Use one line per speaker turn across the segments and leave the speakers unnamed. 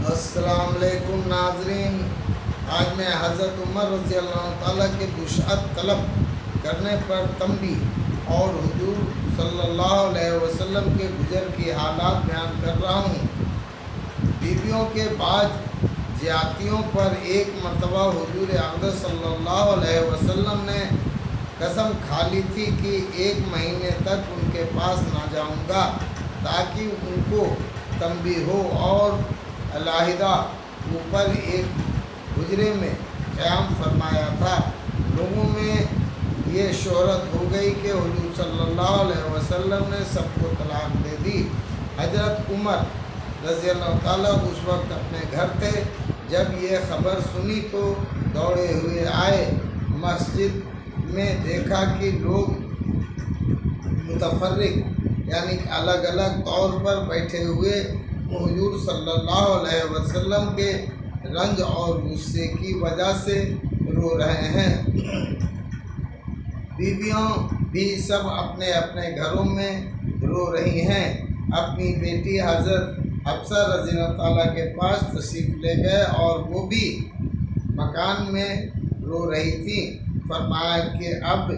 अस्सलाम वालेकुम नाज़रीन। आज मैं हज़रत उमर रज़ी अल्लाह ताला के बुशात तलब करने पर तंबी और हुजूर सल्लल्लाहु अलैहि वसल्लम के गुजर की हालात बयान कर रहा हूँ। बीवियों के बाद ज्यादतियों पर एक मरतबा हुजूर अक़दस सल्लल्लाहु अलैहि वसल्लम ने कसम खा ली थी कि 1 महीने तक उनके पास ना जाऊँगा ताकि उनको तंबी हो, और अलहदा ऊपर एक हुजरे में क़याम फरमाया था। लोगों में ये शोहरत हो गई कि हुजूर सल्लल्लाहु अलैहि वसल्लम ने सबको तलाक दे दी। हज़रत उमर रज़ी अल्लाह ताला उस वक्त अपने घर थे। जब ये ख़बर सुनी तो दौड़े हुए आए। मस्जिद में देखा कि लोग मुतफर्रिक यानी अलग अलग तौर पर बैठे हुए हुजूर सल्लल्लाहु अलैहि वसल्लम के रंज और गुस्से की वजह से रो रहे हैं। बीवियों भी सब अपने अपने घरों में रो रही हैं। अपनी बेटी हज़रत हफ्सा रज़ी अल्लाह ताला के पास तशरीफ़ ले गए और वो भी मकान में रो रही थी। फरमाया कि अब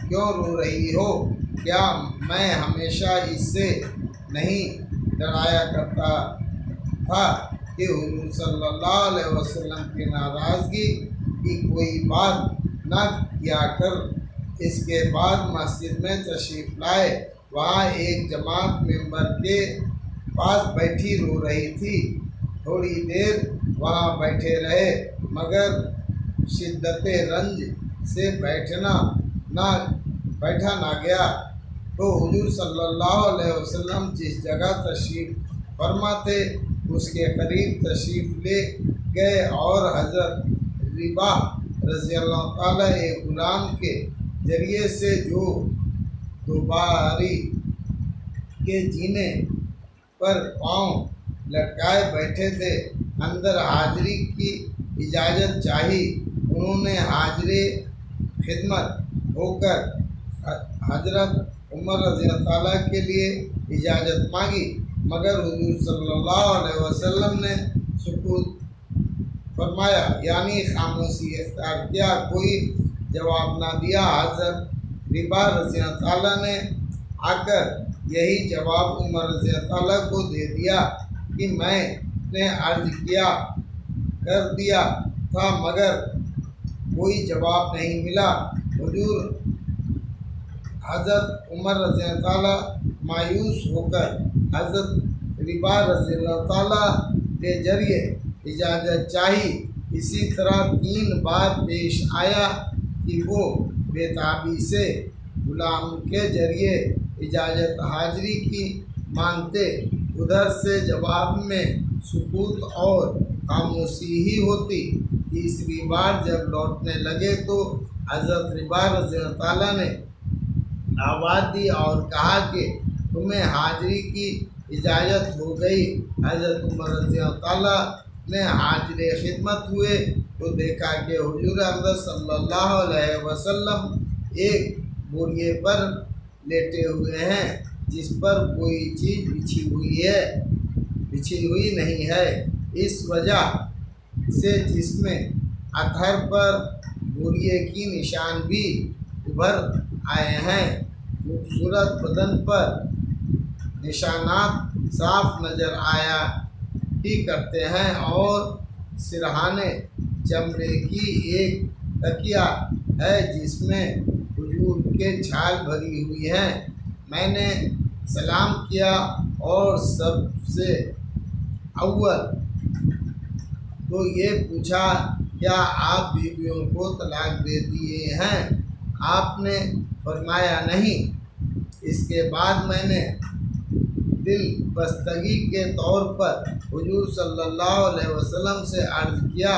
क्यों रो रही हो? क्या मैं हमेशा इससे नहीं डराया करता था कि हुजूर सल्लल्लाहु अलैहि वसल्लम की नाराज़गी की कोई बात न किया कर। इसके बाद मस्जिद में तशरीफ़ लाए। वहाँ एक जमात मेंबर के पास बैठी रो रही थी। थोड़ी देर वहाँ बैठे रहे, मगर शिद्दत रंज से बैठा ना गया। तो हुजूर सल्लल्लाहु अलैहि वसल्लम जिस जगह तशरीफ़ फरमा थे उसके करीब तशरीफ़ ले गए और हज़रत रिबा रज़ी अल्लाह ताला एक गुलाम के ज़रिए से जो दोबारी के जीने पर पाँव लटकाए बैठे थे, अंदर हाजिरी की इजाज़त चाही। उन्होंने हाजिरे खिदमत होकर हज़रत उमर रज़ी अल्लाह ताला के लिए इजाज़त मांगी, मगर हुजूर सल्लल्लाहु अलैहि वसल्लम ने सुकूत फरमाया यानी खामोशी इख्तियार किया, कोई जवाब ना दिया। हज़रत रिबा रज़ी अल्लाह ताला ने आकर यही जवाब उमर रज़ी अल्लाह ताला को दे दिया कि मैंने अर्ज़ कर दिया था, मगर कोई जवाब नहीं मिला। हुजूर हज़रत उमर रज़ी अल्लाह ताला मायूस होकर हज़रत रिबा रज़ी अल्लाह ताला के ज़रिए इजाज़त चाही। इसी तरह 3 बार पेश आया कि वो बेताबी से गुलाम के ज़रिए इजाज़त हाजिरी की मांगते। उधर से जवाब में सुकूत और खामोशी ही होती। तीसरी बार जब लौटने लगे तो हज़रत रिबा रज़ी अल्लाह ताला ने आवाज़ दी और कहा कि तुम्हें हाजिरी की इजाज़त हो गई। हज़रत उमर रज़ी अल्लाह ताला ने हाजिर खिदमत हुए तो देखा कि हुजूर अक़दस सल्लल्लाहु अलैहि वसल्लम एक बोरिए पर लेटे हुए हैं जिस पर कोई चीज़ बिछी हुई नहीं है। इस वजह से जिसमें अधर पर बोरिए की निशान भी उभर आए हैं। खूबसूरत बदन पर निशानात साफ नज़र आया ही करते हैं और सिरहाने चमड़े की एक तकिया है जिसमें हुजूर के छाल भरी हुई है। मैंने सलाम किया और सबसे अव्वल तो ये पूछा, क्या आप बीवियों को तलाक दे दिए हैं? आपने फरमाया नहीं। इसके बाद मैंने दिल बस्तगी के तौर पर हुजूर सल्लल्लाहु अलैहि वसल्लम से अर्ज़ किया,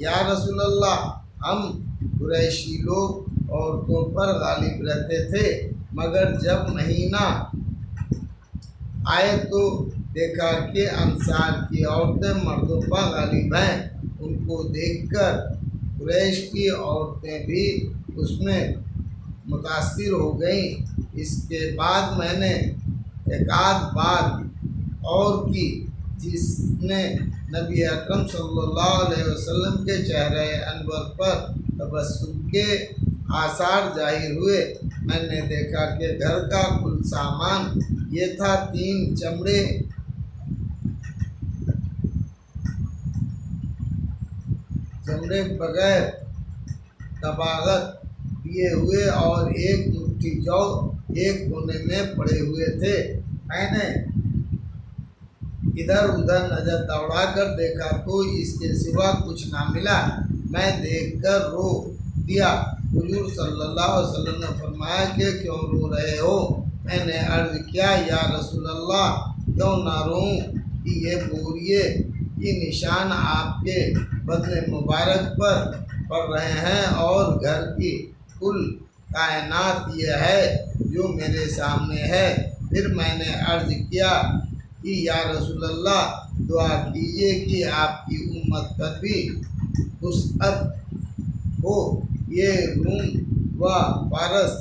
या रसूल अल्लाह, हम कुरैशी लोग औरतों पर गालिब रहते थे, मगर जब महीना आए तो देखा कि अंसार की औरतें मर्दों पर गालिब हैं। उनको देखकर कुरैश की औरतें भी उसमें मुतासिर हो गईं। इसके बाद मैंने एक आध बात और की, جس نے نبی اکرم صلی اللہ علیہ وسلم کے چہرے انور پر تبسم کے آثار ظاہر ہوئے۔ میں نے دیکھا کہ گھر کا کل سامان یہ تھا: 3 چمڑے بغیر طباغت دیے ہوئے اور 1 مٹھی جو ایک کونے میں پڑے ہوئے تھے۔ میں نے ادھر ادھر نظر دوڑا کر دیکھا تو اس کے سوا کچھ نہ ملا۔ میں دیکھ کر رو دیا۔ حضور صلی اللہ علیہ وسلم نے فرمایا کہ کیوں رو رہے ہو؟ میں نے عرض کیا: یا رسول اللہ، کیوں نہ روؤں کہ یہ بوریے کی نشان آپ کے بدن مبارک پر پڑ رہے ہیں اور گھر کی کل کائنات یہ ہے جو میرے سامنے ہے۔ پھر میں نے عرض کیا کہ یا رسول اللہ، دعا کیجیے کہ آپ کی امت پر بھی وسعت ہو۔ یہ روم و فارس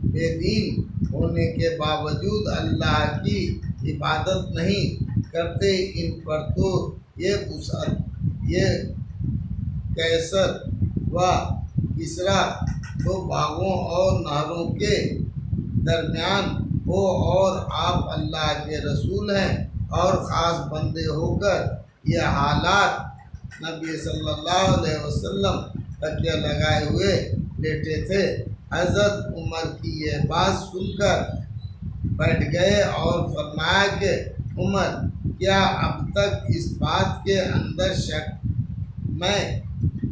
بے دین ہونے کے باوجود اللہ کی عبادت نہیں کرتے، ان پر تو یہ وسعت، یہ قیصر و کسریٰ 2 بھاگوں اور نہروں کے درمیان ہو، اور آپ اللہ کے رسول ہیں اور خاص بندے ہو کر یہ حالات۔ نبی صلی اللہ علیہ وسلم تکیہ لگائے ہوئے لیٹے تھے۔ حضرت عمر کی یہ بات سن کر بیٹھ گئے اور فرمایا کہ عمر، کیا اب تک اس بات کے اندر شک میں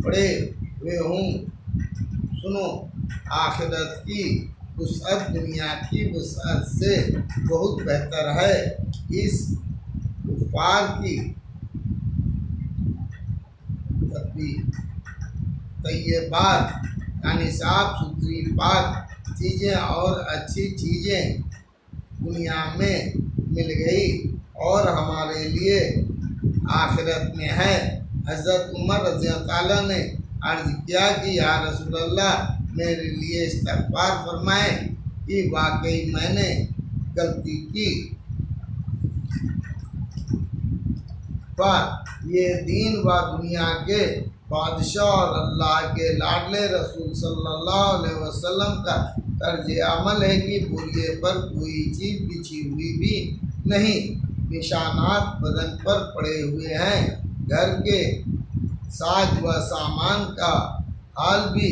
پڑے ہوئے ہوں؟ سنو، آخرت کی وسعت دنیا کی وسعت سے بہت بہتر ہے۔ اس کفار کی طیبات یعنی صاف ستھری پاک چیزیں اور اچھی چیزیں دنیا میں مل گئی اور ہمارے لیے آخرت میں ہے۔ حضرت عمر رضی اللہ عنہ نے عرض کیا کہ یا رسول اللہ، میرے لیے استغفار فرمائیں کہ واقعی میں نے غلطی کی۔ یہ دین و دنیا کے بادشاہ اور اللہ کے لاڈلے رسول صلی اللہ علیہ وسلم کا طرز عمل ہے کہ بوریے پر کوئی چیز بچھی ہوئی بھی نہیں، نشانات بدن پر پڑے ہوئے ہیں۔ گھر کے ساز و سامان کا حال بھی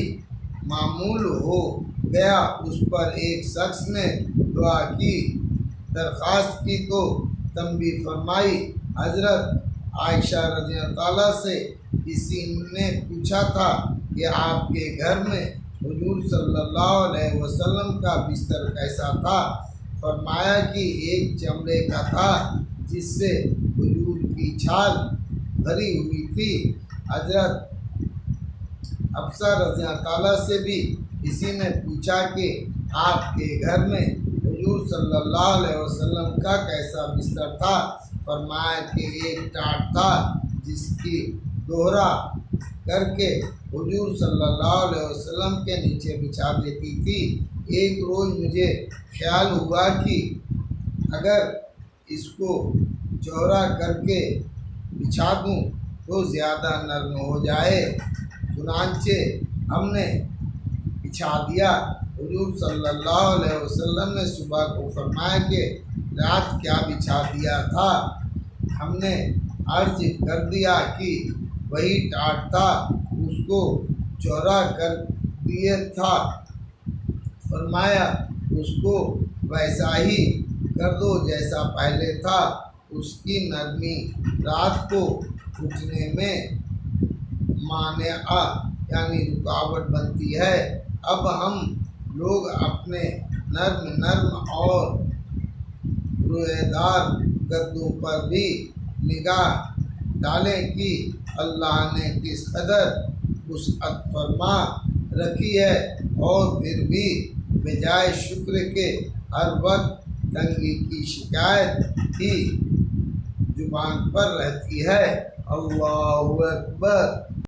معمول ہو گیا۔ اس پر ایک شخص نے دعا کی درخواست کی تو تنبیہ فرمائی۔ حضرت عائشہ رضی اللہ عنہا سے کسی نے پوچھا تھا کہ آپ کے گھر میں حضور صلی اللہ علیہ وسلم کا بستر کیسا تھا؟ فرمایا کہ ایک چمڑے کا تھا جس سے حضور کی چھال بھری ہوئی تھی۔ حضرت حفصہ رضی اللہ عنہا سے بھی کسی نے پوچھا کہ آپ کے گھر میں حضور صلی اللہ علیہ وسلم کا کیسا بستر تھا؟ فرمایا کہ ایک ٹاٹ تھا جس کی دوہرا کر کے حضور صلی اللہ علیہ وسلم کے نیچے بچھا دیتی تھی۔ ایک روز مجھے خیال ہوا کہ اگر اس کو چوڑا کر کے بچھا دوں تو زیادہ نرم ہو جائے، چنانچہ ہم نے بچھا دیا۔ حضور صلی اللہ علیہ وسلم نے صبح کو فرمایا کہ رات کیا بچھا دیا تھا؟ ہم نے عرض کر دیا کہ وہی ٹاٹ تھا، اس کو چوڑا کر دیا تھا۔ فرمایا اس کو ویسا ہی کر دو جیسا پہلے تھا، اس کی نرمی رات کو اٹھنے میں مانع یعنی رکاوٹ بنتی ہے۔ اب ہم لوگ اپنے نرم اور روئے دار گدوں پر بھی نگاہ ڈالیں کہ اللہ نے کس قدر وسعت فرما رکھی ہے، اور پھر بھی بجائے شکر کے ہر وقت تنگی کی شکایت ہی زبان پر رہتی ہے۔ اللہ اکبر۔